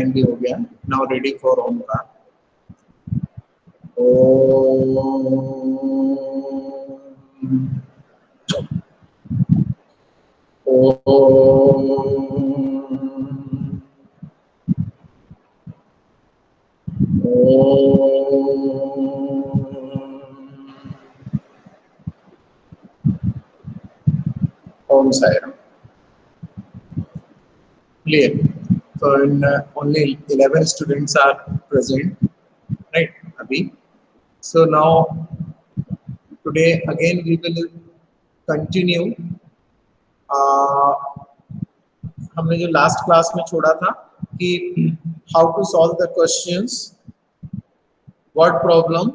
Time भी हो गया. Now ready for Omkar. Om Sai Ram. Clear. So only 11 students are present, right, Abhi? So now today again we will continue. हमने जो last class में छोड़ा था कि how to solve the questions word problem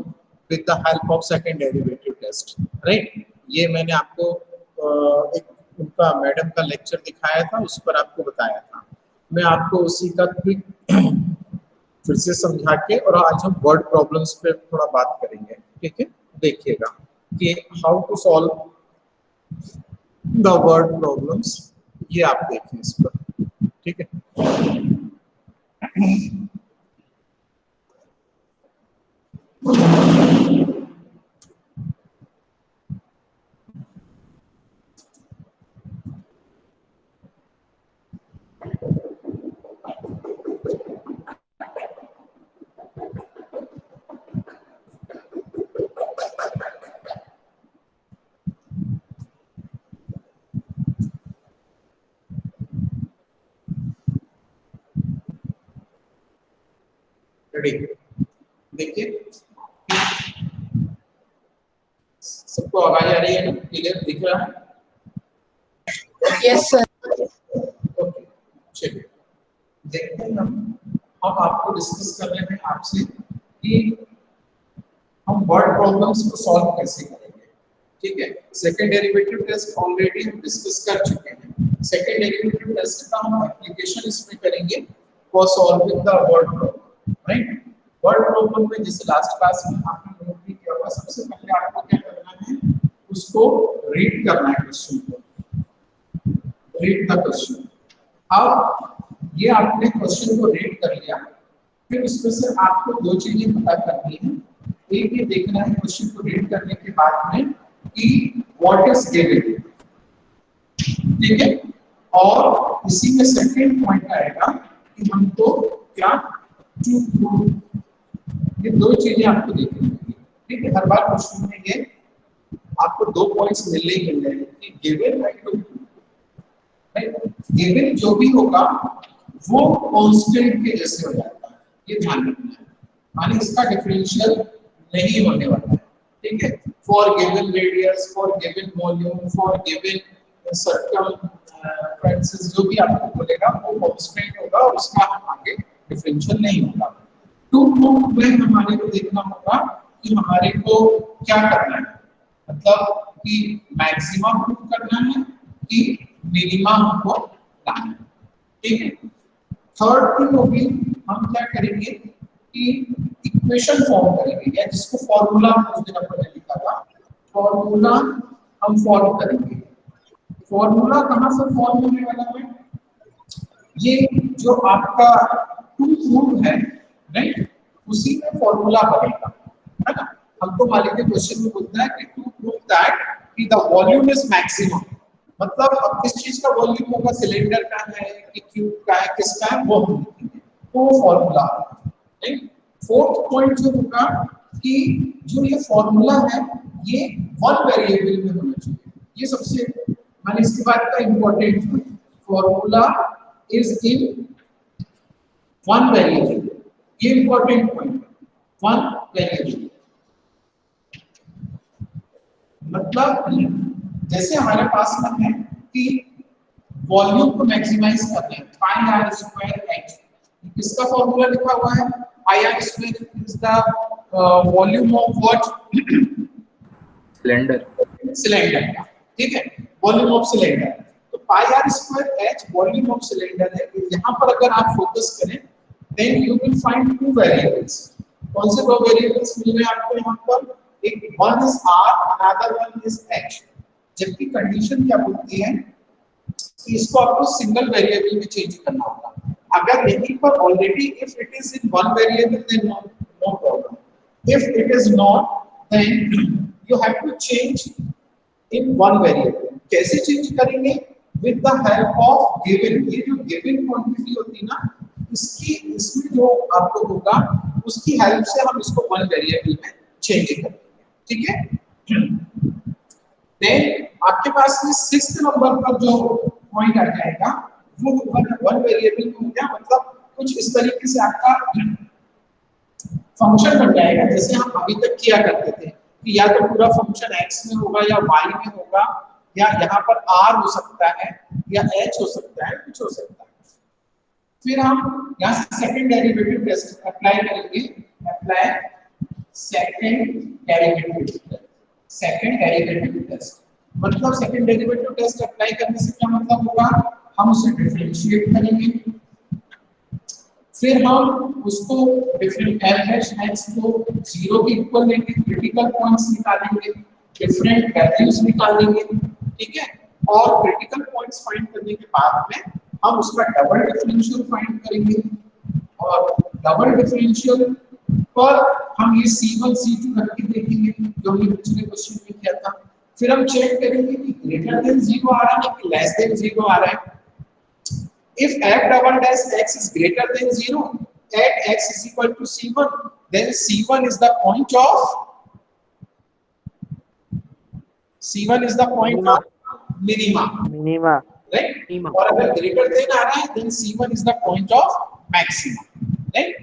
with the help of second derivative test, right. ये मैंने आपको एक उनका मैडम का लेक्चर दिखाया था, उस पर आपको बताया था. मैं आपको उसी का क्विक फिर से समझा के, और आज हम वर्ड प्रॉब्लम्स पे थोड़ा बात करेंगे. ठीक है, देखिएगा कि how to solve the word problems. ये आप देखें इस पर. ठीक है, देखिए सबको आवाज आ रही है ना? क्लियर दिख रहा है? Yes sir. ओके, चलिए देखते हैं. हम आपको डिस्कस कर रहे हैं आपसे कि हम वर्ड प्रॉब्लम्स को सॉल्व कैसे करेंगे. ठीक है, सेकंड डेरिवेटिव टेस्ट ऑलरेडी हम डिस्कस कर चुके हैं. सेकंड डेरिवेटिव टेस्ट का हम एप्लीकेशन इसमें करेंगे for solving the word problem, right. Word problem में जैसे लास्ट क्लास में आपने नोट भी किया होगा, सबसे पहले आपको क्या करना है, उसको रीड करना है क्वेश्चन को. Read the question. अब ये आपने क्वेश्चन को रीड कर लिया, फिर उसमें से आपको दो चीजें पता करनी है. एक ये देखना है क्वेश्चन को रीड करने के बाद में कि व्हाट इज गिवन. ठीक है, और इसी में सेकंड पॉइंट आएगा कि हमको क्या टू प्रूव. ये दो चीजें आपको देखनी होगी. ठीक है, हर बार क्वेश्चन में ये आपको दो पॉइंट्स मिलने ही मिल रहे हैं कि given and to prove. Given जो भी होगा वो कांस्टेंट के जैसे हो जाता है, ये ध्यान रखना है. माने इसका डिफरेंशियल नहीं होने वाला है. ठीक है, for given radius, for given volume, for given circumferences, जो भी आपको बोलेगा वो कांस्टेंट होगा और उसका आगे डिफरेंशियल नहीं होगा. टू प्रूव में हमारे को देखना होगा कि हमारे को क्या करना है, मतलब कि मैक्सिमा प्रूव करना है कि मिनिमा हमको लाना है. ठीक है, थर्ड थिंग होगी हम क्या करेंगे कि इक्वेशन फॉर्म करेंगे, या जिसको फॉर्मूला उस दिन अपन ने लिखा था, फॉर्मूला हम फॉर्म करेंगे. फॉर्मूला कहां से फॉर्म होने वाला है, ये जो आपका टू प्रूव है, राइट, उसी में फॉर्मूला बनेगा, है ना. हमको मान लीजिए क्वेश्चन में बोलता है कि टू प्रूव दैट कि द वॉल्यूम इज मैक्सिमम, मतलब अब किस चीज का वॉल्यूम होगा, सिलेंडर का है कि क्यूब का है, किसका है, वो हम लिखेंगे. तो फॉर्मूला. राइट. फोर्थ पॉइंट जो होगा कि जो ये फॉर्मूला है ये वन वेरिएबल में होना चाहिए. ये सबसे माने इसके बाद का important point, formula is in one variable. ये इंपॉर्टेंट पॉइंट, वन वेरिएबल. मतलब जैसे हमारे पास में है कि वॉल्यूम को मैक्सिमाइज करना है, पाई आर स्क्वायर एच. किसका फॉर्मूला लिखा हुआ है, pi r square is the volume of what, cylinder. Cylinder. ठीक है, वॉल्यूम ऑफ सिलेंडर. तो pi r square h volume of cylinder है. यहाँ पर अगर आप फोकस करें then you will find two variables. कौन से दो वेरिएबल्स मिल रहे हैं आपको यहाँ पर, एक one is R, another one is H. जबकि कंडीशन क्या बोलती है कि इसको आपको सिंगल वेरिएबल में चेंज करना होगा. अगर यहीं पर already if it is in one variable then no problem, if it is not then you have to change in one variable. कैसे चेंज करेंगे? With the help of given. ये जो गिवन क्वांटिटी होती है ना, इसकी इसमें जो आपको होगा उसकी हेल्प से हम इसको वन वेरिएबल में चेंज करेंगे, ठीक है। देन आपके पास में 6th नंबर पर जो पॉइंट आ जाएगा वो वन वेरिएबल में हो गया, मतलब कुछ इस तरीके से आपका फंक्शन बन जाएगा जैसे हम अभी तक किया करते थे कि या तो पूरा फंक्शन x में होगा या y में होगा या यहाँ पर r हो सकता है या h हो सकता है, कुछ हो सकता है। फिर हम यहाँ से सेकंड डेरिवेटिव टेस्ट अप्लाई करेंगे, अप्लाई सेकंड डेरिवेटिव टेस्ट। मतलब सेकंड डेरिवेटिव टेस्ट अप्लाई करने से क्या मतलब होगा, हम उसे डिफरेंशिएट करेंगे, फिर हम उसको डिफरेंट LH को 0 के इक्वल लेंगे, क्रिटिकल पॉइंट्स निकालेंगे, डिफरेंट वैल्यूज निकालेंगे, ठीक है। और क्रिटिकल पॉइंट्स फाइंड करने के बाद में हम उसका डबल डिफरेंशियल फाइंड करेंगे, और डबल डिफरेंशियल पर हम ये C1 C2 रख के देखेंगे जो हमने पिछले क्वेश्चन में किया था। फिर हम चेक करेंगे कि ग्रेटर देन 0 आ रहा है कि लेस देन 0 आ रहा है। If f double dash x is greater than 0 at x is equal to C1, then C1 is the point of minima, right? और अगर greater than आ रहा है then C1 is the point of maximum, right?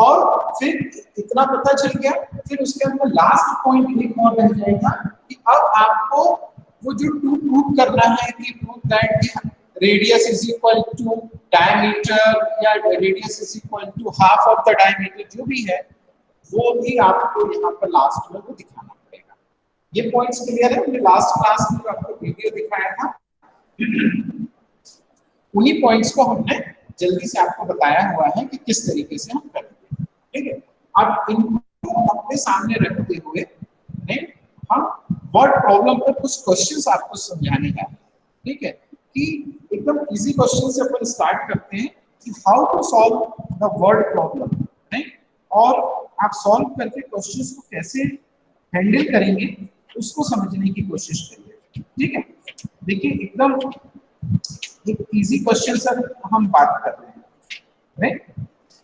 और फिर इतना पता चल गया, फिर उसके अंदर लास्ट पॉइंट एक और रह जाएगा कि अब आपको वो जो प्रूव करना है कि prove that radius is equal to diameter या radius is equal to half of the diameter, जो भी है वो भी आपको यहाँ पर लास्ट में वो दिखाना पड़ेगा। ये पॉइंट्स क्लियर है? हमने लास्ट क्लास में आपको वीडियो दिखाया था, उन्हीं पॉइंट्स को हमने जल्दी से आपको बताया हुआ है कि किस तरीके से हम करेंगे, ठीक है। अब इनको अपने सामने रखते हुए हम वर्ड प्रॉब्लम पर कुछ क्वेश्चंस आपको समझाने हैं, ठीक है, कि एकदम इजी क्वेश्चन से अपन स्टार्ट करते हैं कि how to solve the word problem, right. और आप सॉल्व करके क्वेश्चंस को कैसे हैंडल करेंगे उसको समझने की कोशिश करिए, ठीक है। देखिए एकदम एक इजी क्वेश्चन से हम बात कर रहे हैं, राइट।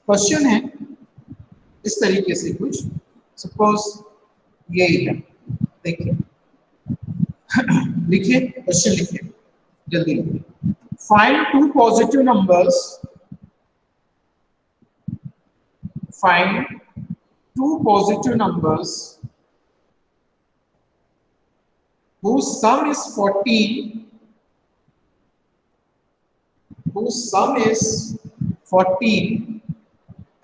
क्वेश्चन है इस तरीके से कुछ, सपोज यही है, देखिए लिखिए क्वेश्चन, लिखिए जल्दी लिखिए। Find two positive numbers. Find two positive numbers whose sum is 14. Whose sum is 14,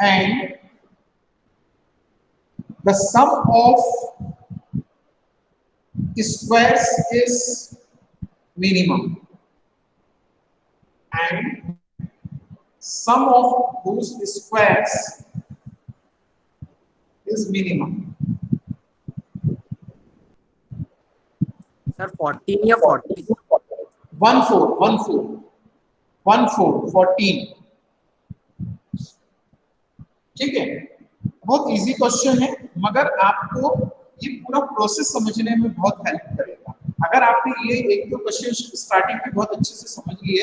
and the sum of squares is minimum, and sum of whose squares is minimum. Sir 14 या 40? 14, ठीक है। बहुत इजी क्वेश्चन है, मगर आपको ये पूरा process समझने में बहुत हेल्प करेगा। अगर आपने ये एक दो क्वेश्चन स्टार्टिंग में बहुत अच्छे से समझ लिए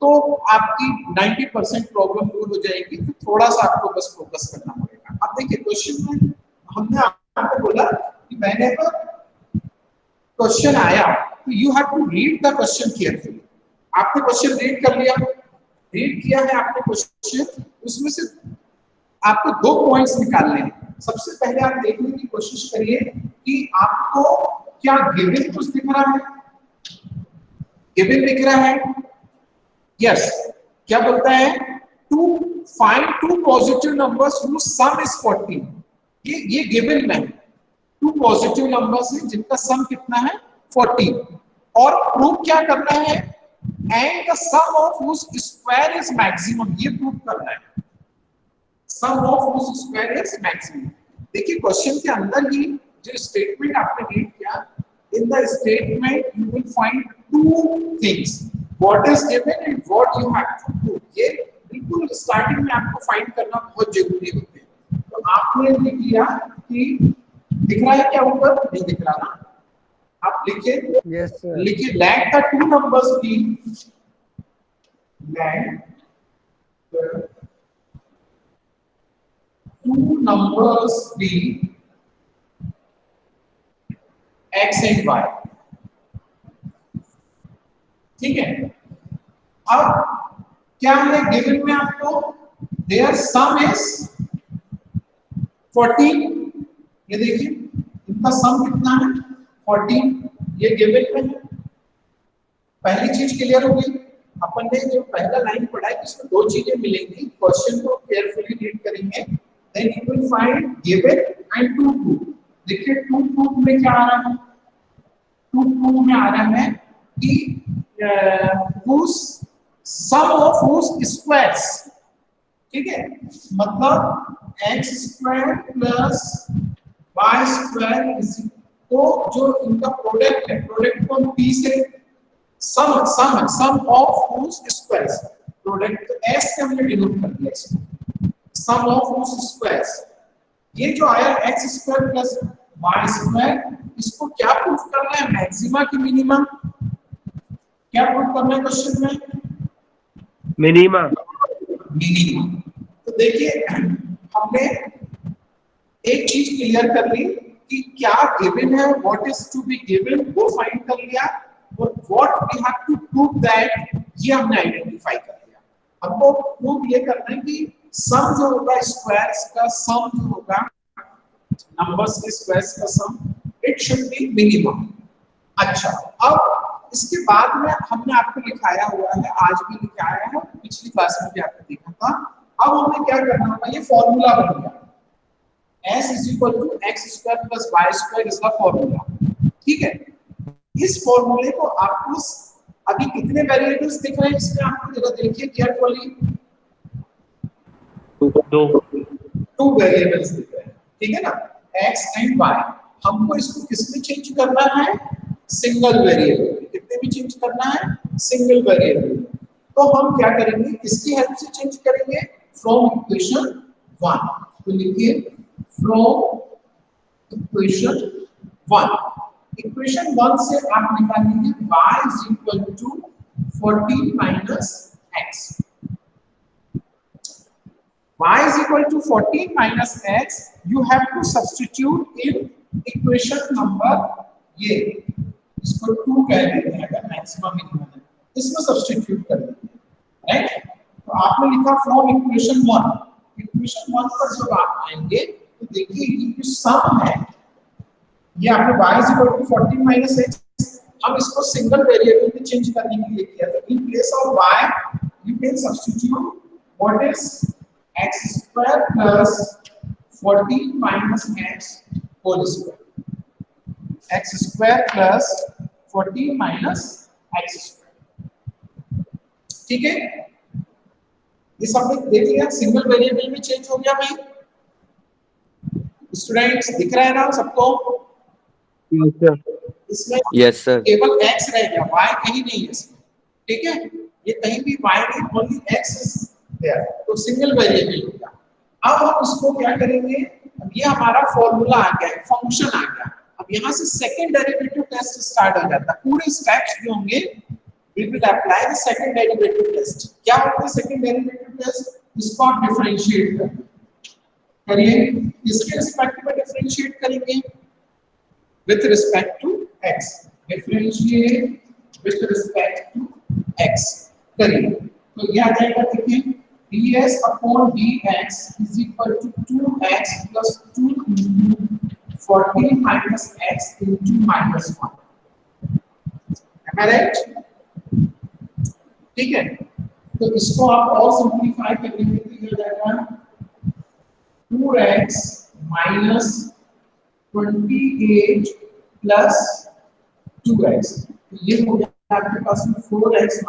तो आपकी 90% प्रॉब्लम दूर हो जाएगी। तो थोड़ा सा आपको बस फोकस करना पड़ेगा। अब देखिए क्वेश्चन में हमने आपको बोला कि मैंने क्वेश्चन आया तो you have to read the question carefully. आपने क्वेश्चन रीड कर लिया, रीड किया है आपने क्वेश्चन, उसमें से आपको 2 पॉइंट्स निकालने हैं। सबसे पहले आप देखने की कोशिश करिए कि आपको क्या गिवन कुछ दिख रहा है, गिवन दिख रहा है, यस। क्या बोलता है, to find two positive numbers whose sum is 14। ये गिवन में 2 पॉजिटिव नंबर्स हैं जिनका सम कितना है 14, और प्रूव क्या करना है, and the sum of whose square is maximum, ये प्रूव करना है। Sum of whose square is maximum. देखिए क्वेश्चन के अंदर ही जो स्टेटमेंट आपने रीड किया, in the statement you will find 2 things, what is given and what you have to prove. ये बिल्कुल स्टार्टिंग में आपको फाइंड करना बहुत जरूरी होते हैं। तो आपने लिख लिया कि दिख रहा है क्या ऊपर, नहीं दिख रहा ना, आप लिखिए, Yes, sir. लिखिए let the two numbers be, let the two numbers be x and y। ठीक है, अब क्या है गिवन में आपको, देयर सम इज 14, ये देखिए इनका सम कितना है 14, ये गिवन में है। पहली चीज क्लियर हो गई, अपन ने जो पहला लाइन पढ़ा है इसमें दो चीजें मिलेंगी, क्वेश्चन को केयरफुली रीड करेंगे, then you will find given and to proof. देखिए टू प्रूफ में क्या आ रहा है, टू प्रूफ में आ रहा है कि whose sum of whose squares, ठीक है, मतलब x square plus y square is, तो जो इनका प्रोडक्ट है, प्रोडक्ट को हम p से सम ऑफ whose स्क्वायर्स, प्रोडक्ट तो s से हमने डिनोट कर दिया इसको, सम ऑफ whose स्क्वायर्स, ये जो आया x square plus y square, इसको क्या प्रूफ करना है, मैक्सिमा की मिनिमा, क्या प्रूफ करना है क्वेश्चन में, मिनिमा। मिनिमा। तो देखिए हमने एक चीज क्लियर कर ली कि क्या गिवन है, what is to be given वो फाइंड कर लिया, और what we have to prove that ये हमने आइडेंटिफाई कर लिया। हमको प्रूव ये करना है कि सम जो होगा स्क्वायर्स का सम जो होगा, नंबर्स के स्क्वायर्स का सम, इट शुड बी मिनिमम। अच्छा, अब इसके बाद में हमने आपको लिखाया हुआ है, आज भी लिखाया है, पिछली क्लास में भी आपने देखा था। अब हमें क्या करना होगा, ये फॉर्मूला बन गया, s = x² + y² इसका फॉर्मूला, ठीक है। इस फॉर्मूले को आपको अभी कितने वेरिएबल्स दिख रहे हैं इसमें, आपको जरा देखिए केयरफुली, टू वेरिएबल्स दिख रहे हैं, ठीक है ना, x एंड y। हमको इसको किसमें चेंज करना है, सिंगल वेरिएबल, कितने भी चेंज करना है, सिंगल वेरिएबल। तो हम क्या करेंगे, किसकी हेल्प से चेंज करेंगे, फ्रॉम इक्वेशन 1। तो लिखिए फ्रॉम इक्वेशन 1, इक्वेशन 1 से आप निकालेंगे y = 14 - x, y = 14 - x, you have to substitute in equation number, ये इसको 2 कह देते हैं अगर मैक्सिमम मिनिमम है, इसमें सब्स्टिट्यूट कर देते हैं, राइट। तो आपने लिखा फ्रॉम इक्वेशन 1, इक्वेशन 1 पर जब आप आएंगे तो देखिए ये जो सम है, ये आपने y = 14 - x, हम इसको सिंगल वेरिएबल में चेंज करने के लिए किया, तो in place of y you can substitute what is x² + 14 - x whole square, x² + 14 - x², ठीक है। ये सब देख लिया, सिंगल वेरिएबल में चेंज हो गया भाई, स्टूडेंट्स दिख रहा है ना सबको, इसमें यस सर, केवल x रह गया, y कहीं नहीं है इसमें, ठीक है, ये कहीं भी y नहीं, ओनली x इज देयर, तो सिंगल वेरिएबल हो गया। अब हम इसको क्या करेंगे, अब ये हमारा फॉर्मूला आ गया, फंक्शन आ गया, अब यहाँ से सेकंड डेरिवेटिव टेस्ट स्टार्ट हो जाता है, पूरे स्टेप्स जो होंगे we will apply the second derivative test। क्या होता है सेकंड डेरिवेटिव टेस्ट, इसको आप डिफरेंशिएट करिए, इसके रिस्पेक्ट में डिफरेंशिएट करेंगे with respect to x, differentiate with respect to x करिए, तो ये आ जाएगा, देखिए ds/dx = 2x + 2 × 14 - x × -1, am I right? ठीक है, तो इसको आप और सिंपलीफाई करेंगे तो ये हो जाएगा 2x - 28 + 2x, तो ये हो गया आपके पास में 4x -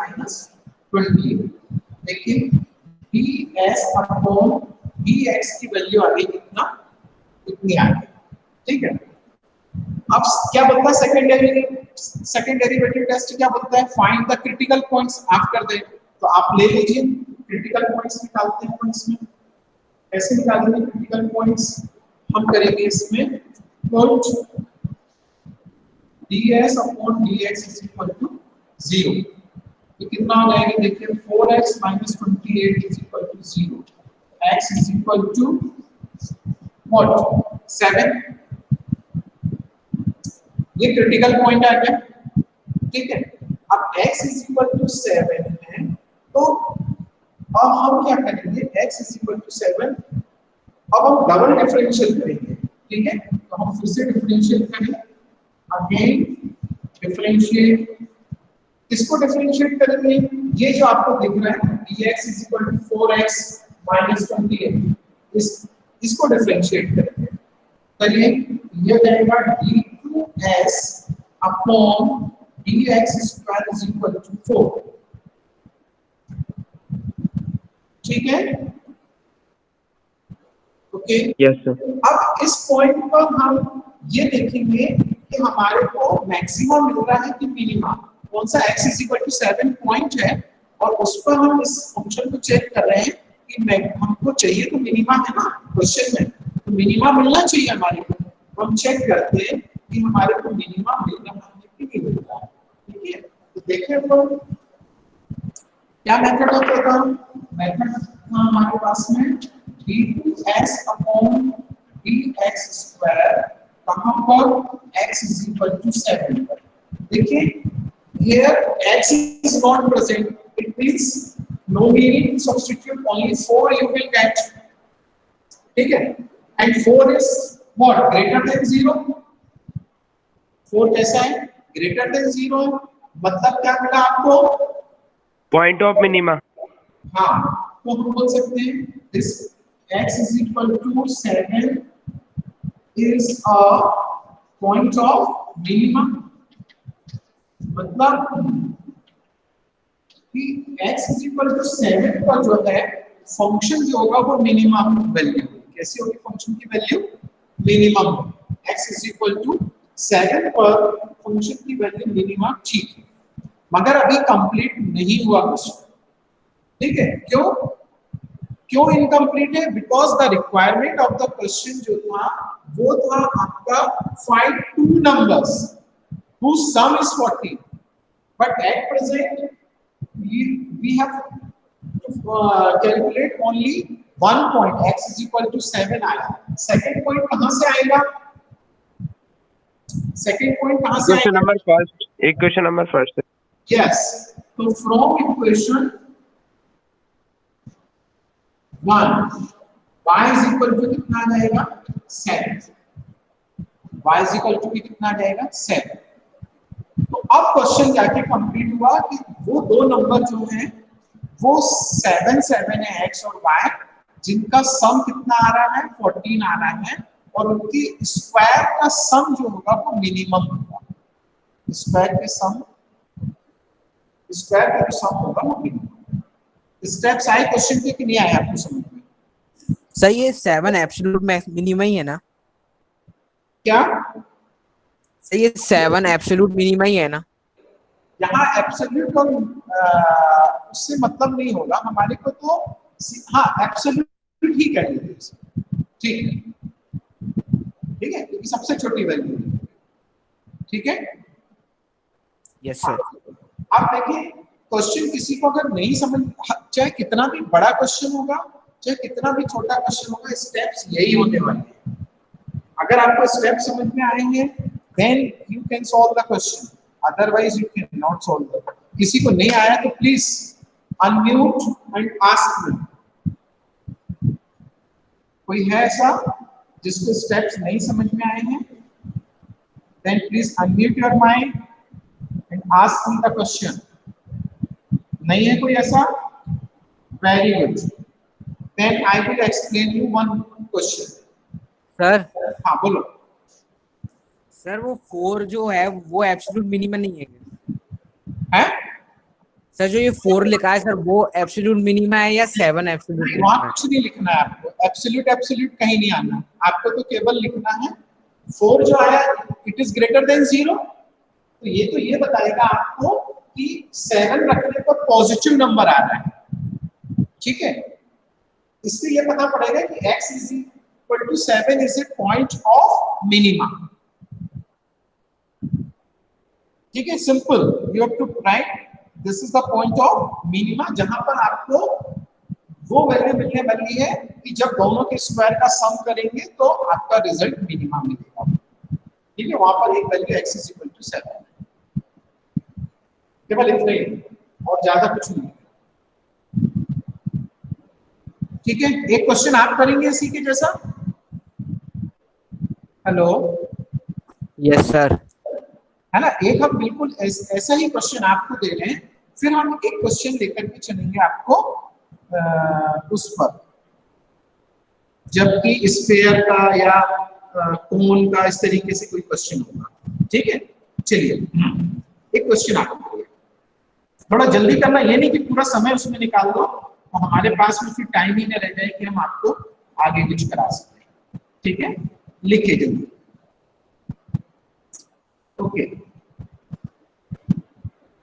28। देखिए ds/dx की वैल्यू आ गई कितना, इतनी आ गई, ठीक है। अब क्या बोलता है सेकंड डेरिवेटिव टेस्ट, क्या बोलता है, find the critical points after that, तो आप ले लीजिए क्रिटिकल पॉइंट्स निकालते हैं इसमें। कैसे निकालेंगे क्रिटिकल पॉइंट्स? हम करेंगे इसमें put ds upon dx is equal to 0। तो कितना हो जाएगा देखिए 4x minus 28 is equal to 0, x is equal to what 7। ये क्रिटिकल पॉइंट आ गया, ठीक है। अब x is equal to 7 है, तो अब हम क्या करेंगे x is equal to 7, अब हम डबल डिफरेंशियल करेंगे, ठीक है। तो हम फिर से डिफरेंशियल करें, अगेन डिफरेंशिएट। इसको डिफरेंशिएट करेंगे, ये जो आपको दिख रहा है dx is equal to 4x minus 28, इसको डिफरेंशिएट करेंगे। चलिए ये जाएगा d2s upon dx square is equal to 4, ठीक है, ओके। Yes sir. अब इस पॉइंट पर हम ये देखेंगे कि हमारे को मैक्सिमम मिल रहा है कि मिनिमम। कौन सा x is equal to 7 point है, और उस पर हम इस फंक्शन को चेक कर रहे हैं कि हमको चाहिए तो मिनिमा है ना क्वेश्चन में, तो मिनिमा मिलना चाहिए हमारे को। हम चेक करते हैं कि हमारे को मिनिमा मिल रहा है कि नहीं मिल रहा है, ठीक है। तो देखिए तो क्या मेथड होता है? मेथड हमारे पास में d2s अपॉन dx स्क्वायर, कहां पर x is equal to 7 पर। देखिए here x is not present, it means no meaning to substitute, only 4 you will get, ठीक है। and 4 is what greater than 0, 4 कैसा है greater than 0, मतलब क्या मिला आपको पॉइंट ऑफ मिनिमा। हाँ, तो हम बोल सकते हैं this x is equal to 7 is a point of minimum, मतलब कि x is equal to 7 पर जो है फंक्शन जो होगा वो मिनिमम वैल्यू, कैसी होगी फंक्शन की value minimum, x is equal to 7 पर फंक्शन की वैल्यू मिनिमम, ठीक है। मगर अभी कंप्लीट नहीं हुआ क्वेश्चन, ठीक है। क्यों इनकम्प्लीट है? Because the requirement of the question जो था वो था आपका find two numbers whose sum is 40, but at present we have to calculate only one point, x is equal to 7 आया। सेकंड पॉइंट कहां से आएगा? सेकंड पॉइंट कहां से क्वेश्चन नंबर फर्स्ट, एक क्वेश्चन नंबर फर्स्ट। यस, तो from equation 1 y is equal to कितना आ जाएगा 7, y is equal to कितना आ जाएगा 7। तो अब क्वेश्चन जाके कंप्लीट हुआ कि वो दो नंबर जो हैं वो 7 7 है x और y, जिनका सम कितना आ रहा है 14 आ रहा है, और उनकी स्क्वायर का सम जो होगा वो मिनिमम होगा। स्क्वायर का जो सम होगा वो मिनिमम। स्टेप्स आए क्वेश्चन के कि नहीं आए आपको समझ में? सर ये 7 एब्सोल्यूट मिनिमम ही है ना? क्या सर ये 7 एब्सोल्यूट मिनिमम ही है ना? यहाँ एब्सोल्यूट और उससे मतलब नहीं होगा हमारे को, तो हाँ एब्सोल्यूट ही कह लीजिए, ठीक है, ठीक है, क्योंकि सबसे छोटी वैल्यू, ठीक है। Yes sir. अब देखिए क्वेश्चन किसी को अगर नहीं समझ, चाहे कितना भी बड़ा क्वेश्चन होगा चाहे कितना भी छोटा क्वेश्चन होगा, स्टेप्स यही होने वाले हैं। अगर आपको स्टेप समझ में आएंगे then you can solve the question, otherwise you can not solve. किसी को नहीं आया तो please unmute and ask me. कोई है ऐसा जिसको स्टेप्स नहीं समझ में आए हैं? Then please unmute your mind and ask me the question. नहीं है कोई ऐसा? Very good, then I will explain you one question. Sir हाँ बोलो। सर वो 4 जो है वो एब्सोल्यूट मिनिमम नहीं है है सर? जो ये 4 लिखा है सर वो एब्सोल्यूट मिनिमम है या 7 एब्सोल्यूट मिनिमम वहां है? कुछ नहीं लिखना है आपको, एब्सोल्यूट एब्सोल्यूट कहीं नहीं आना, आपको तो केवल लिखना है 4 जो आया इट इज ग्रेटर देन 0, तो ये बताएगा आपको कि 7 रखने पर पॉजिटिव नंबर आ रहा है, ठीक है, इससे ये पता पड़ेगा कि x is equal to 7 is a point of minima. ठीक है, simple, you have to write this is the point of minima, जहां पर आपको वो वैल्यू मिलने वाली है कि जब दोनों के स्क्वायर का सम करेंगे तो आपका रिजल्ट मिनिमा मिलेगा। ठीक है, वहां पर एक value x is equal to 7, केवल इतना ही और ज्यादा कुछ नहीं। ठीक है, एक क्वेश्चन आप करेंगे इसी के जैसा। Hello, yes sir. है ना, एक हम बिल्कुल ऐसा ही क्वेश्चन आपको दे रहे हैं, फिर हम एक क्वेश्चन लेकर के चलेंगे आपको उस पर, जबकि स्फीयर का या कोन का इस तरीके से कोई क्वेश्चन होगा। ठीक है, चलिए एक क्वेश्चन आपको, थोड़ा जल्दी करना, ये नहीं कि पूरा समय उसमें निकाल दो तो हमारे पास में फिर टाइम ही न रह जाए कि हम आपको आगे कुछ करा सकें। ठीक है, लिखिए जल्दी। Okay,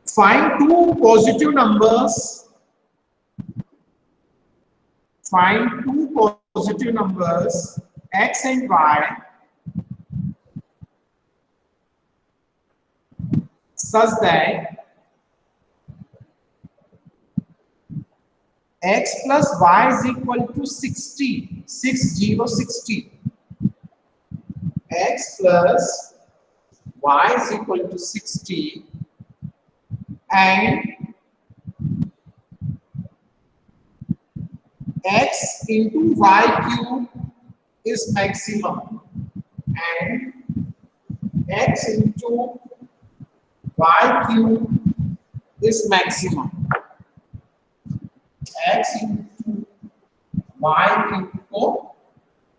find two positive numbers, find two positive numbers x and y such that x plus y is equal to 60, 60, x plus y is equal to 60 and x into y cube is maximum and x into y cube is maximum, x into y cube को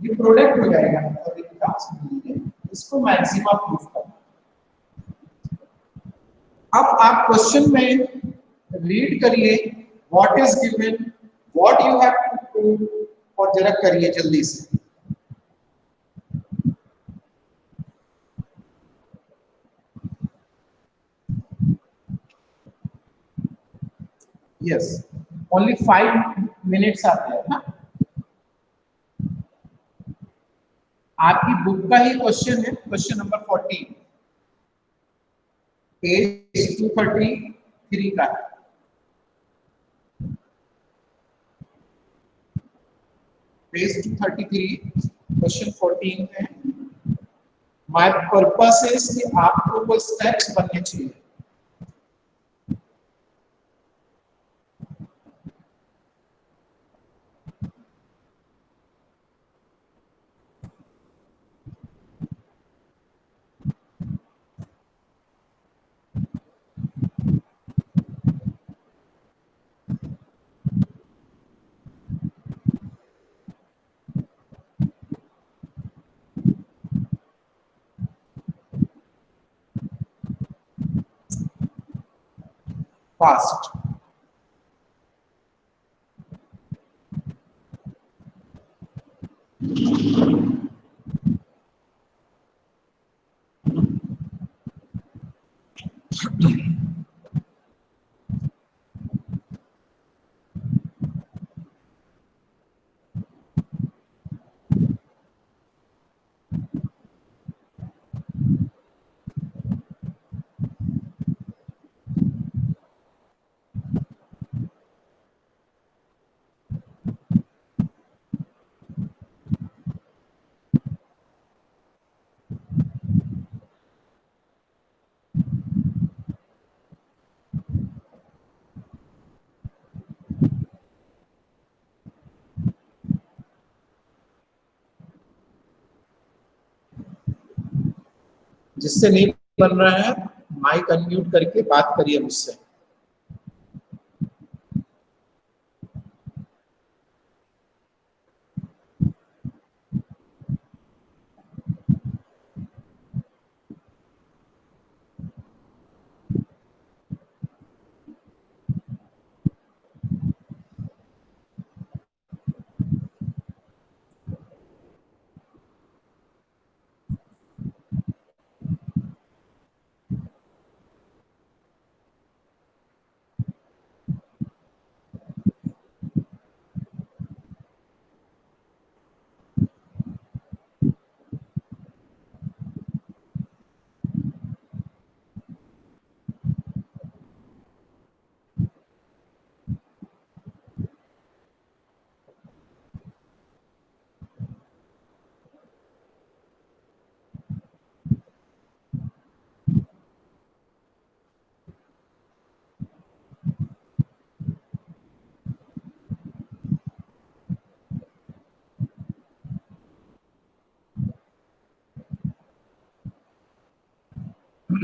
ये product हो जाएगा और एक task मिलेगा, इसको maxima proof करना। अब आप क्वेश्चन में रीड करिए what is given, what you have to prove, और जरा करिए जल्दी से। यस, ओनली 5 मिनट्स आते हैं ना, आपकी बुक का ही क्वेश्चन है, क्वेश्चन नंबर 14 पेज 233 का है। पेज 233 क्वेश्चन 14 है। माय पर्पस इज कि आपको वो स्टेप्स बनने चाहिए। फास्ट, जिससे नहीं बन रहा है माइक अनम्यूट करके बात करिए मुझसे।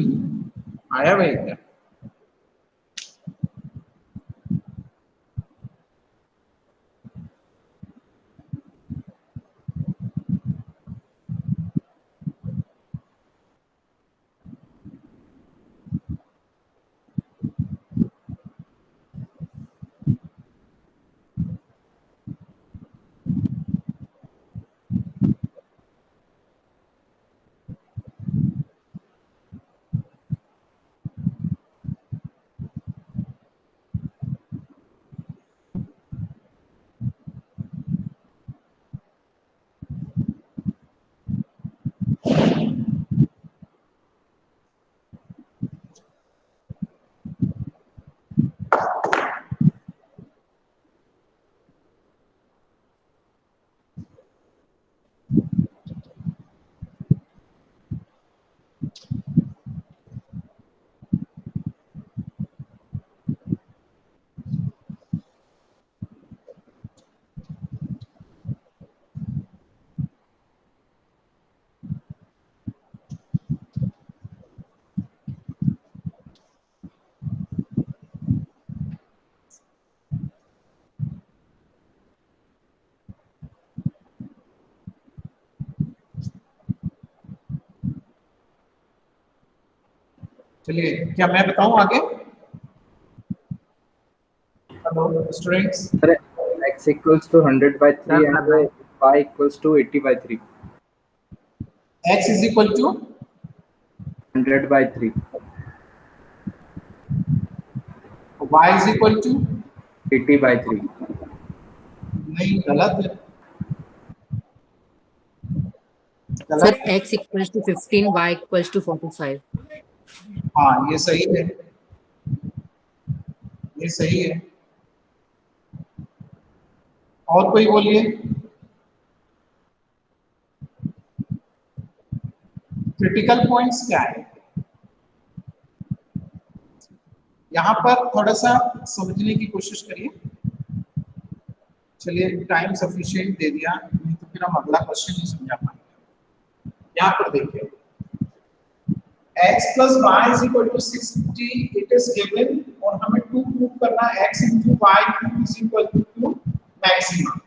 आया भाई क्या? चलिए, क्या मैं बताऊं आगे? Hello students. Sir, x equals to 100 by 3 and y equals to 80 by 3. x is equal to 100 by 3. y is equal to 80 by 3. नहीं, गलत है। Sir, गलत। x equals to 15, y equals to 45. हाँ, ये सही है, ये सही है। और कोई बोलिए। क्रिटिकल पॉइंट्स क्या है? यहाँ पर थोड़ा सा समझने की कोशिश करिए। चलिए, टाइम सफिशिएंट दे दिया, नहीं तो फिर हम अगला क्वेश्चन नहीं समझा पाएंगे। यहाँ पर देखिए, x plus y is equal to 60 it is given और हमें 2 प्रूव करना है x into y cube is equal to maximum।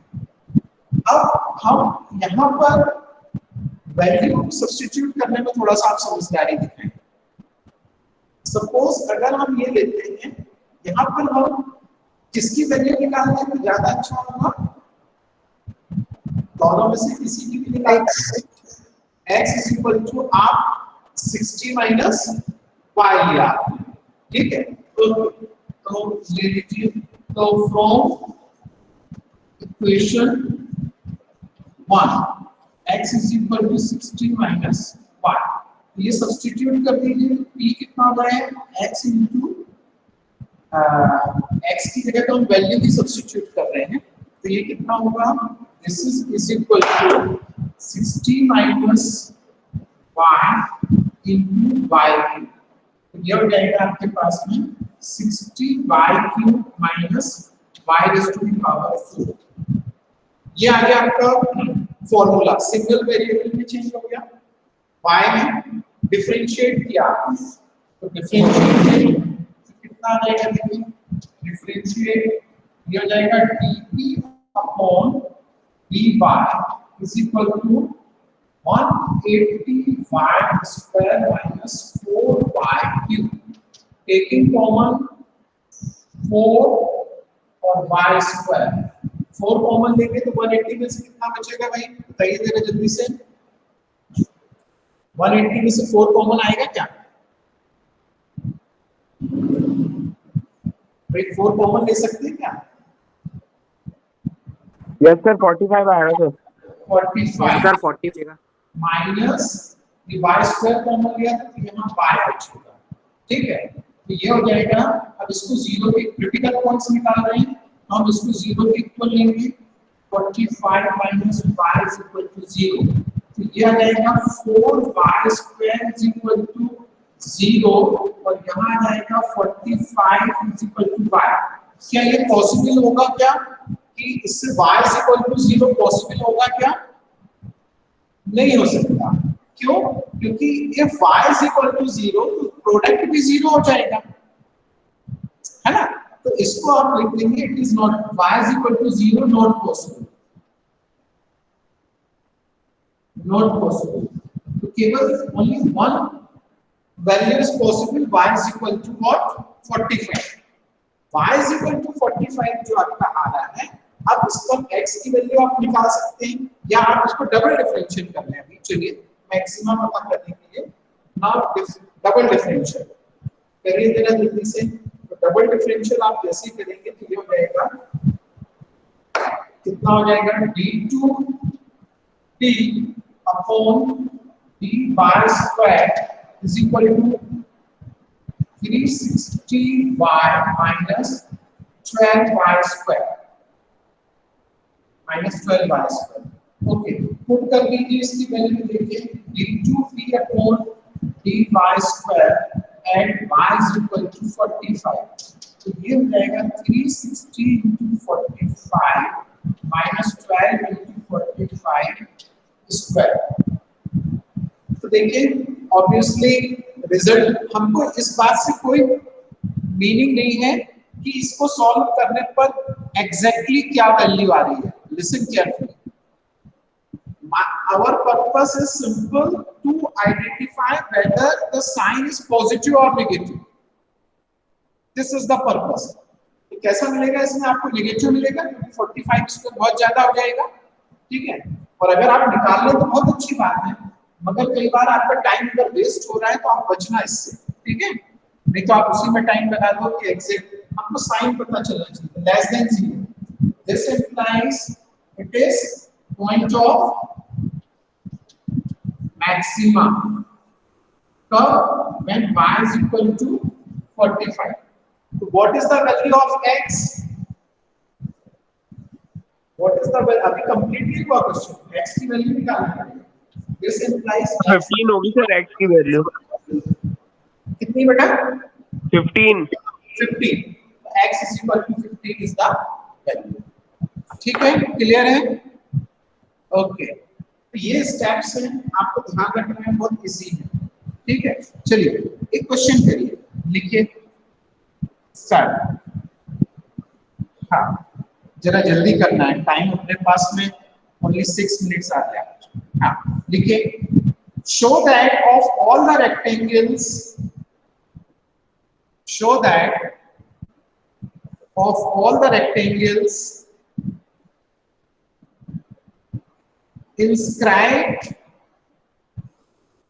अब हम यहाँ पर वैल्यू सब्स्टिट्यूट करने में थोड़ा सा आप समझदारी दिखाएं। सपोज अगर हम ये लेते हैं, यहाँ पर हम किसकी वैल्यू निकालना है तो ज्यादा अच्छा होगा? दोनों में से किसी की भी निकाल सकते हैं। x is equal to आप 60 माइनस y लिया, ठीक है? तो ले लीजिए, तो from equation 1 x is equal to 60 minus y, ये सब्स्टिट्यूट कर दीजिए। p कितना होगा? x into x की जगह तो हम वैल्यू की सब्स्टिट्यूट कर रहे हैं, तो ये कितना होगा? This is equal to 60 minus y into y cube. तो ये हो जाएगा आपके पास में 60 y cube minus y raise to the power 4। ये आ गया आपका फॉर्मूला। सिंगल वेरिएबल में चेंज हो गया, y में डिफरेंशिएट किया, तो डिफरेंशिएट कितना आ जाएगा? देखिए, डिफरेंशिएट ये हो जाएगा dt upon dy is equal to 180 y square minus 4y cube. Taking common 4 और y स्क्वायर, 4 कॉमन लेंगे तो 180 में से कितना बचेगा भाई? बताइए जरा जल्दी से। 180 में से 4 कॉमन आएगा क्या भाई? 4 कॉमन ले सकते हैं क्या? यस सर 45 आएगा सर। 45 सर 40 होगा माइनस ये y स्क्वायर कॉमन लिया था तो यहाँ y बचेगा, ठीक है? तो ये हो जाएगा। अब इसको जीरो के क्रिटिकल पॉइंट्स निकाल रहे हैं, हम इसको जीरो के इक्वल लेंगे। 45 minus y is equal to 0, तो ये आ जाएगा 4y square is equal to 0 और यहाँ आ जाएगा 45 इज इक्वल टू y। क्या ये पॉसिबल होगा क्या कि इससे y is equal to 0 possible होगा क्या? नहीं हो सकता। क्यों? क्योंकि if y is equal to 0 तो प्रोडक्ट भी 0 हो जाएगा, है ना? तो इसको आप लिख लेंगे it is not y is equal to 0 not possible, not possible. तो केवल only one value is possible, y is equal to what? 45। y is equal to 45 जो आपका आ रहा है, अब इसको x की वैल्यू आप निकाल सकते हैं या आप इसको डबल डिफरेंशिएट कर लें। अभी चलिए मैक्सिमम पता करने के लिए नाउ डबल डिफरेंशियल करिए जरा जल्दी से। तो डबल डिफरेंशियल आप जैसे ही करेंगे तो ये हो जाएगा, कितना हो जाएगा? d2t upon d square is equal to 360y minus 12y square minus 12y square। Okay, put कर दीजिए इसकी वैल्यू देखिए, d2t upon dy square and y is equal to 45। तो ये हो जाएगा 360 into 45 minus 12 into 45 square। तो देखिए ऑब्वियसली रिजल्ट हमको इस बात से कोई मीनिंग नहीं है कि इसको सॉल्व करने पर एग्जैक्टली क्या वैल्यू आ रही है। Listen carefully, our purpose is simple to identify whether the sign is positive और negative, this is the purpose. तो कैसा मिलेगा इसमें? आपको नेगेटिव मिलेगा क्योंकि 45 स्क्वायर बहुत ज्यादा हो जाएगा, ठीक है। और अगर आप निकाल लें तो बहुत अच्छी बात है, मगर कई बार आपका टाइम अगर वेस्ट हो रहा है तो आप बचना इससे, ठीक है। नहीं तो आप उसी में टाइम लगा दो कि एग्जैक्ट आपको साइन पता चलना चाहिए, less than 0। This implies it is point of maxima कब when y is equal to 45। तो what is the value of x? What is the value? अभी कंप्लीटली हुआ क्वेश्चन, x की वैल्यू निकालना है। This implies 15 होगी सर x की value. कितनी बेटा? 15। 15। x is equal to 15 is the value। ठीक है, क्लियर है? ओके, तो ये स्टेप्स हैं, आपको ध्यान रखना है, बहुत इजी है, ठीक है। चलिए एक क्वेश्चन करिए, लिखिए स्टार्ट। हाँ जरा जल्दी करना है, टाइम अपने पास में ओनली 6 मिनट्स आ गया। हाँ लिखिए, show that of all the rectangles, show that of all the rectangles inscribed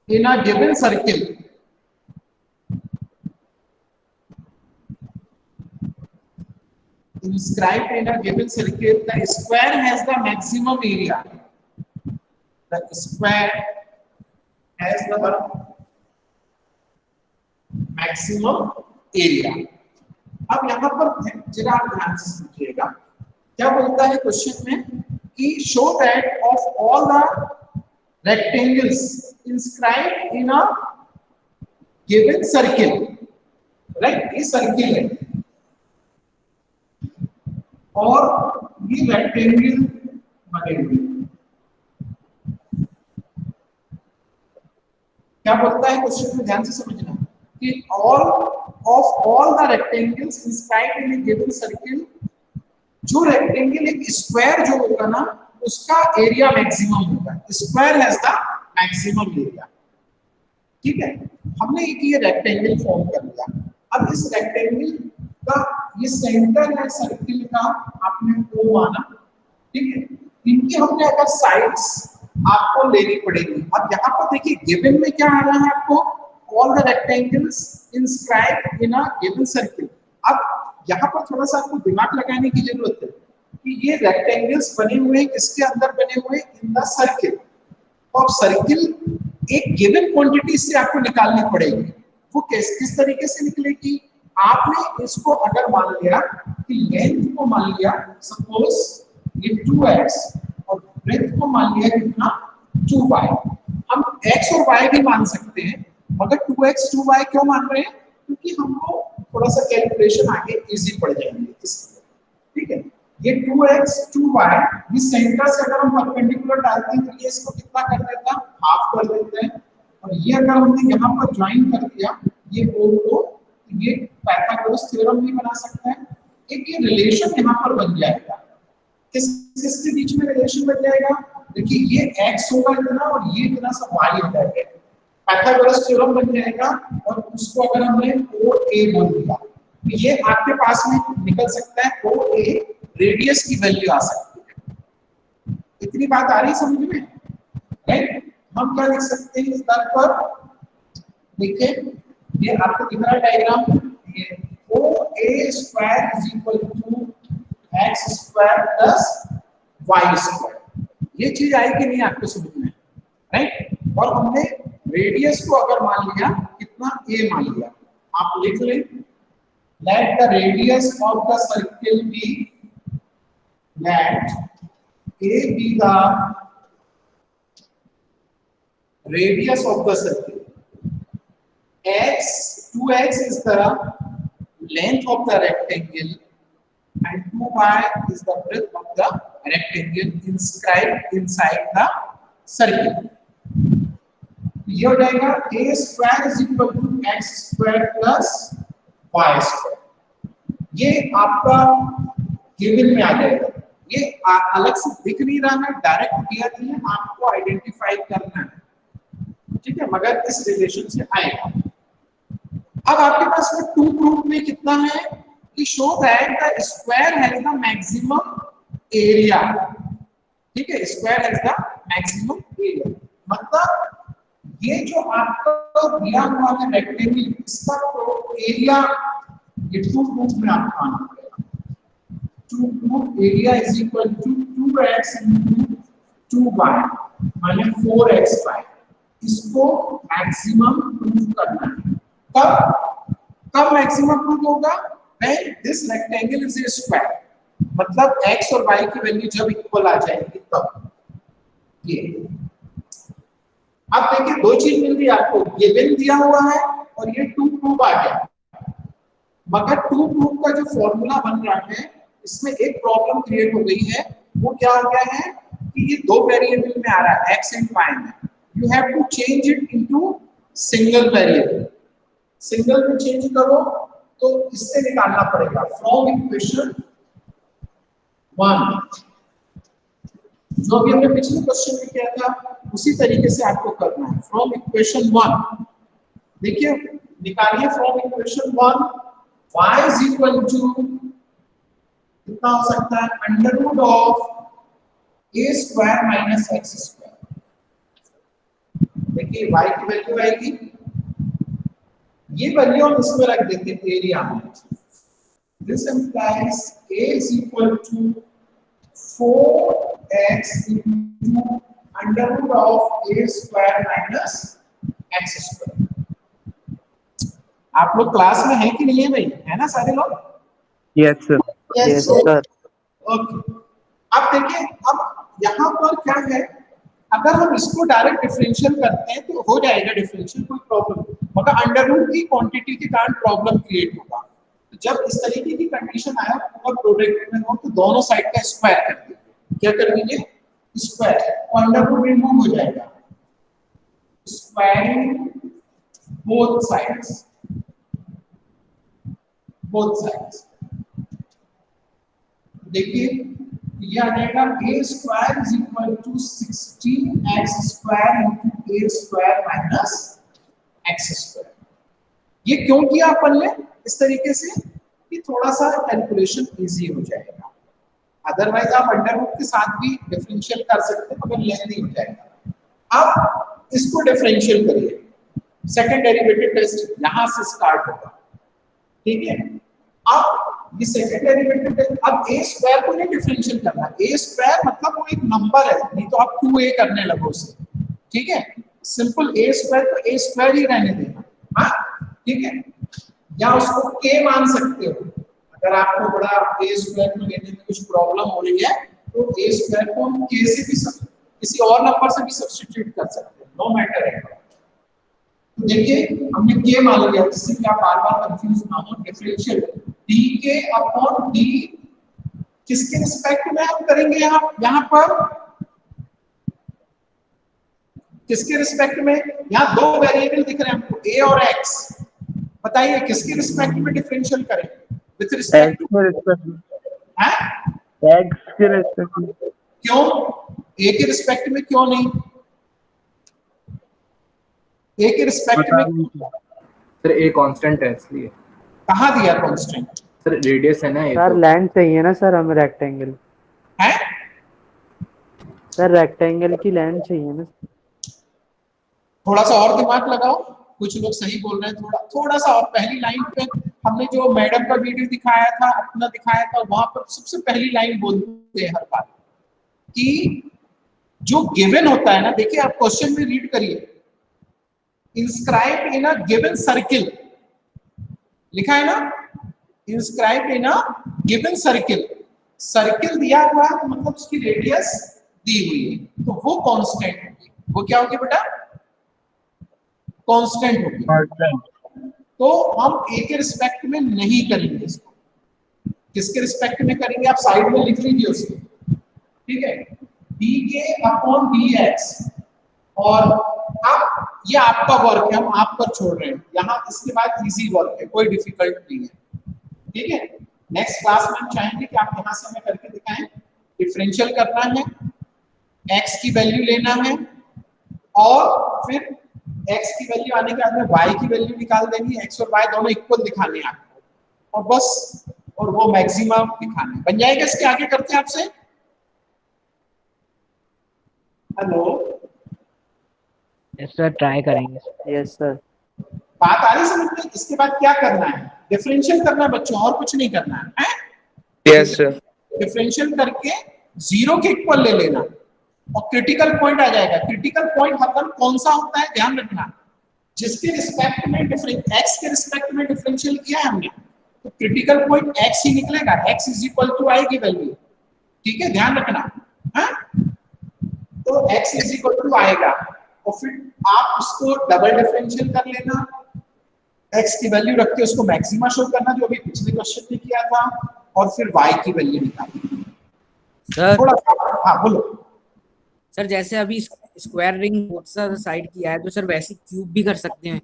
in a given circle, inscribed in a given circle, the square has the maximum area. The square has the maximum area। अब यहाँ पर जरा आप ध्यान से समझिएगा, क्या बोलता है क्वेश्चन में कि show that of all the rectangles inscribed in a given circle, right? ये सर्किल है और ये रेक्टेंगल बने हुए, क्या बोलता है क्वेश्चन में? ध्यान से समझना कि all the rectangles inscribed in A given circle, जो रेक्टेंगल एक स्क्वायर जो होगा ना उसका एरिया मैक्सिमम होगा। Square has the maximum area, ठीक है। हमने एक ये रेक्टेंगल फॉर्म कर लिया। अब इस रेक्टेंगल का ये सेंटर है सर्किल का, आपने O माना, ठीक है। इनकी हमने अगर साइड्स आपको लेनी पड़ेगी। अब यहाँ पर देखिए गिवन में क्या आ रहा है आपको, all the rectangles inscribed in a given circle. अब यहाँ पर थोड़ा सा आपको दिमाग लगाने की जरूरत है कि ये रेक्टेंगल्स बने हुए हैं, किसके अंदर बने हुए? In the circle. तो अब सर्किल एक गिवन क्वांटिटी से आपको निकालनी पड़ेगी। वो किस तरीके से निकलेगी? आपने इसको अगर मान लिया कि लेंथ को मान लिया सपोज ये 2x और ब्रेथ को मान लिया कितना? 2y। हम x और y भी मान सकते हैं, मगर 2x 2y क्यों मान रहे हैं? क्योंकि हमको थोड़ा सा कैलकुलेशन आगे इजी पड़ जाएंगे इसलिए, ठीक है। ये 2x 2y, ये सेंटर से अगर हम परपेंडिकुलर डालते हैं तो ये इसको कितना कर देता है, हाफ कर देते हैं। और ये अगर हमने यहाँ पर ज्वाइन कर दिया ये बोल को, ये पाइथागोरस थ्योरम भी बना सकते हैं। एक ये रिलेशन यहाँ पर बन जाएगा, किसके बीच में रिलेशन बन जाएगा, देखिए ये x होगा इतना और ये इतना सा y हो जाएगा, पाइथागोरस थ्योरम बन जाएगा। और उसको अगर हमने OA बोल दिया तो ये आपके पास में निकल सकता है OA, रेडियस की वैल्यू आ सकती है। इतनी बात आ रही समझ में, राइट? हम क्या लिख सकते हैं इस बात पर, देखिए ये आपको दिख रहा है डायग्राम, ये OA square is equal to x square plus y square, ये चीज आई कि नहीं आपको समझ में, राइट? और हमने रेडियस को अगर मान लिया कितना a मान लिया, आप लिख लें, let the radius of the circle be, let a be the radius of the circle, x 2x is the length of the rectangle and 2y is the breadth of the rectangle inscribed inside the circle। ये हो जाएगा a square is equal to x square plus y square, ये आपका given में आ जाएगा। ये अलग से दिख नहीं रहा है, डायरेक्ट दिया नहीं है, आपको आइडेंटिफाई करना है, ठीक है, मगर इस रिलेशन से आएगा। अब आपके पास में टू प्रूफ में कितना है कि show that the square has the maximum area, ठीक है, square has the maximum area, मतलब ये जो आपका दिया हुआ है रेक्टेंगल, इसका तो एरिया ये टू प्रूफ में आपका आना पड़ेगा। To proof area is equal to 2x into 2y minus 4xy, इसको मैक्सिमम प्रूफ करना है। कब मैक्सिमम प्रूफ होगा, when this rectangle is a square, मतलब x और y की वैल्यू जब इक्वल आ जाएगी तब। ये अब देखिए दो चीज मिल रही है आपको, गिवन दिया हुआ है और ये टू प्रूफ आ गया, मगर टू प्रूफ का जो फॉर्मूला बन रहा है इसमें एक प्रॉब्लम क्रिएट हो गई है। वो क्या हो गया है कि ये दो वेरिएबल में आ रहा है x एंड y में, you have to change it into single variable. Single में चेंज करो तो इससे निकालना पड़ेगा फ्रॉम इक्वेशन 1, जो भी हमने पिछले क्वेश्चन में किया था उसी तरीके से आपको करना है। फ्रॉम इक्वेशन 1 देखिए, निकालिए from equation 1 y is equal to कितना हो सकता है, under root of a square minus x square. देखिए y की वैल्यू आएगी, ये वैल्यू हम इसमें रख देते हैं एरिया में। This implies a is equal to 4x into under root of a square minus x square. आप लोग क्लास में है कि नहीं है भाई, है ना सारे लोग? Yes sir. Yes sir. Okay, अब देखिए, अब यहाँ पर क्या है, अगर हम इसको डायरेक्ट डिफरेंशियल करते हैं तो हो जाएगा डिफरेंशियल, कोई प्रॉब्लम नहीं, मगर अंडर रूट की क्वांटिटी के कारण प्रॉब्लम क्रिएट होगा। तो जब इस तरीके की कंडीशन आया पूरा प्रोडक्ट में हो तो दोनों साइड का स्क्वायर कर दीजिए। क्या कर दीजिए? स्क्वायर, और अंडर रूट रिमूव हो जाएगा, squaring both sides, both sides. देखिए ये आ जाएगा a square is equal to 16x square into a square minus x square. ये क्यों किया अपन ने इस तरीके से कि थोड़ा सा कैलकुलेशन इजी हो जाएगा, अदरवाइज आप अंडर रूट के साथ भी डिफरेंशियल कर सकते हैं मगर लेंथी हो जाएगा। अब इसको डिफरेंशियल करिए, सेकंड डेरिवेटिव टेस्ट यहां से स्टार्ट होगा, ठीक है। अब ये सेकंड डेरिवेटिव टेस्ट, अब a स्क्वायर को नहीं डिफरेंशियल करना, a स्क्वायर मतलब वो एक नंबर है, नहीं तो आप 2a करने लगो उसे, ठीक है। सिंपल a स्क्वायर को a स्क्वायर ही रहने देना, हाँ ठीक है, या उसको k मान सकते हो। अगर आपको बड़ा a स्क्वायर को लेने में कुछ प्रॉब्लम हो रही है तो a स्क्वायर को हम k से भी किसी और नंबर से भी सब्स्टिट्यूट कर सकते हैं, नो मैटर है। देखिए हमने k मान लिया, जिससे कि आप बार-बार कंफ्यूज ना हो। डिफरेंशियल dk अपॉन d किसके रिस्पेक्ट में हम करेंगे यहाँ पर, किसके रिस्पेक्ट में? यहाँ दो वेरिएबल दिख रहे हैं हमको, a और x, बताइए किसके रिस्पेक्ट में डिफरेंशियल करें? विथ रिस्पेक्ट टू एक्स के रेस्पेक्ट में। क्यों a के रिस्पेक्ट में क्यों नहीं? a के रिस्पेक्ट में सर ए कांस्टेंट है इसलिए। कहाँ दिया कांस्टेंट? सर रेडियस है ना ये। सर लैंड चाहिए ना सर, हमें रेक्टेंगल। है सर रेक्टेंगल की लैंड चाहिए ना। थोड़ा सा और दिमाग लगाओ, कुछ लोग सही बोल रहे हैं, थोड़ा सा और। पहली लाइन पे हमने जो मैडम का वीडियो दिखाया था, अपना दिखाया था, वहां पर सबसे पहली लाइन बोलते हैं हर बार कि जो गिवन होता है ना, देखिए आप क्वेश्चन में रीड करिए, inscribe in a given circle, लिखा है ना, inscribe in a given circle. Circle दिया हुआ है मतलब उसकी रेडियस दी हुई है, तो वो कांस्टेंट होगी। वो क्या होगी बेटा? कांस्टेंट होगी। तो हम a के रिस्पेक्ट में नहीं करेंगे इसको, किसके रिस्पेक्ट में करेंगे? आप साइड में लिख लीजिए उसको, ठीक है, dk अपॉन dx। और अब ये आपका वर्क है, हम आप पर छोड़ रहे हैं यहाँ, इसके बाद इजी वर्क है, कोई डिफिकल्ट नहीं है, ठीक है। नेक्स्ट क्लास में हम चाहेंगे कि आप यहाँ से हमें करके दिखाएं। डिफरेंशियल करना है, x की वैल्यू लेना है, और फिर x की वैल्यू आने के बाद में y की वैल्यू निकाल देनी है। x और y दोनों इक्वल दिखाने हैं आपको, और बस, और वो मैक्सिमम दिखाना है। बन जाएगा? इसके आगे करते हैं आपसे। हेलो, यस सर, ट्राई करेंगे। Yes sir. बात आ रही समझ में? इसके बाद क्या करना है? डिफरेंशियल करना है बच्चों, और कुछ नहीं करना है, यस सर। डिफरेंशियल करके जीरो के इक्वल ले लेना, और क्रिटिकल पॉइंट आ जाएगा। क्रिटिकल पॉइंट हरदम कौन सा होता है, ध्यान रखना, जिसके रिस्पेक्ट में एक्स के रिस्पेक्ट में डिफरेंशियल किया है हमने, तो क्रिटिकल पॉइंट एक्स ही निकलेगा, एक्स इज इक्वल टू आएगी वैल्यू, ठीक है, ध्यान रखना है। तो एक्स इज इक्वल टू आएगा, और फिर आप उसको डबल डिफरेंशियल कर लेना, एक्स की वैल्यू रख के उसको मैक्सिमा शो करना, जो अभी पिछले क्वेश्चन में किया था, और फिर वाई की वैल्यू निकालनी। सर थोड़ा हाँ बोलो। सर जैसे अभी स्क्वायर रिंग बोथ साइड किया है, तो सर वैसे क्यूब भी कर सकते हैं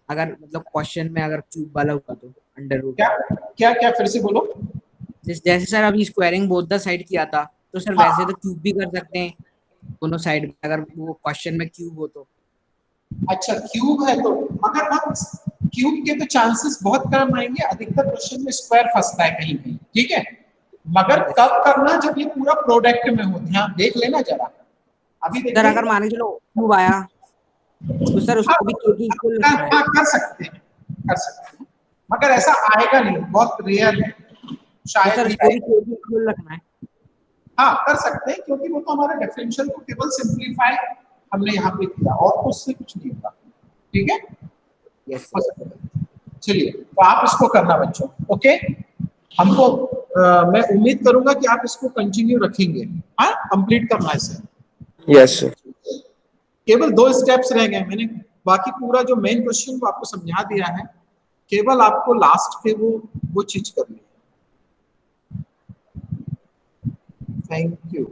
अगर मतलब क्वेश्चन में अगर क्यूब वाला हुआ तो अंडर रूट। क्या क्या क्या फिर से बोलो। जैसे सर अभी स्क्वायरिंग बोथ द साइड किया था, तो सर वैसे तो क्यूब भी कर सकते हैं दोनों साइड में, अगर वो क्वेश्चन में क्यूब हो तो। अच्छा क्यूब है तो, मगर हम क्यूब के तो चांसेस बहुत कम आएंगे, अधिकतर क्वेश्चन में स्क्वायर फंसता है कहीं कहीं, ठीक है, मगर कब करना? जब ये पूरा प्रोडक्ट में हो, ध्यान देख लेना जरा। अभी सर अगर मान के चलो क्यूब आया तो सर उसको भी के की इक्वल रखना है। कर सकते हैं, कर सकते हैं, मगर ऐसा आएगा नहीं, बहुत रेयर है, शायद सर ही उसको भी आएगा। के की इक्वल रखना है। हाँ कर सकते हैं, क्योंकि वो तो हमारा डिफरेंशियल को केवल सिंपलीफाई हमने यहाँ पे किया, और तो उससे कुछ नहीं होगा, ठीक है। यस चलिए, तो आप इसको करना बच्चों, ओके। हमको मैं उम्मीद करूंगा कि आप इसको कंटिन्यू रखेंगे, हाँ, कंप्लीट करना इसे। Yes sir. केवल 2 स्टेप्स रह गए, मैंने बाकी पूरा जो मेन क्वेश्चन वो आपको समझा दिया है, केवल आपको लास्ट के वो चीज करनी है। Thank you.